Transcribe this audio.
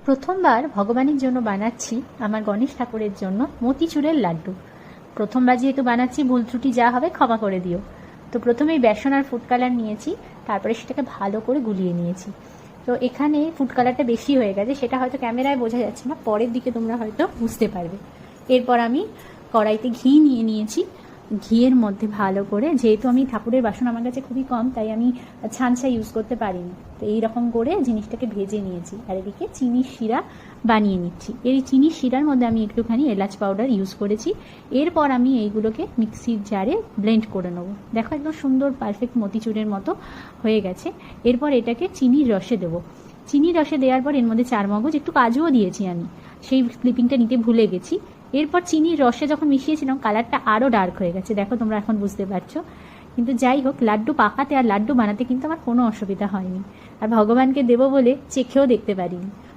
প্রথমবার ভগবানের জন্য বানাচ্ছি আমার গণেশ ঠাকুরের জন্য মতিচুরের লাড্ডু। প্রথমবার যেহেতু বানাচ্ছি, ভুল ত্রুটি যা হবে ক্ষমা করে দিও। তো প্রথমেই বেসন আর ফুড কালার নিয়েছি, তারপরে সেটাকে ভালো করে গুলিয়ে নিয়েছি। তো এখানে ফুড কালারটা বেশি হয়ে গেছে, সেটা হয়তো ক্যামেরায় বোঝা যাচ্ছে না, পরের দিকে তোমরা হয়তো বুঝতে পারবে। এরপর আমি কড়াইতে ঘি নিয়ে নিয়েছি। ঘিয়ের মধ্যে ভালো করে, যেহেতু আমি ঠাকুরের বাসন আমার কাছে খুবই কম, তাই আমি ছাঁচা ইউজ করতে পারিনি, তো এইরকম করে জিনিসটাকে ভেজে নিয়েছি। আর এদিকে চিনির শিরা বানিয়ে নিচ্ছি। এই চিনির শিরার মধ্যে আমি একটুখানি এলাচ পাউডার ইউজ করেছি। এরপর আমি এইগুলোকে মিক্সির জারে ব্লেন্ড করে নেবো। দেখো একদম সুন্দর পারফেক্ট মতিচুরের মতো হয়ে গেছে। এরপর এটাকে চিনির রসে দেবো। চিনির রসে দেওয়ার পর এর মধ্যে চারমগজ, একটু কাজুও দিয়েছি আমি, সেই ক্লিপিংটা নিতে ভুলে গেছি। এরপর চিনির রসে যখন মিশিয়েছিলাম, কালারটা আরও ডার্ক হয়ে গেছে, দেখো তোমরা এখন বুঝতে পারছো। কিন্তু যাই হোক, লাড্ডু পাকাতে আর লাড্ডু বানাতে কিন্তু আমার কোনো অসুবিধা হয়নি। আর ভগবানকে দেবো বলে চেখেও দেখতে পারিনি।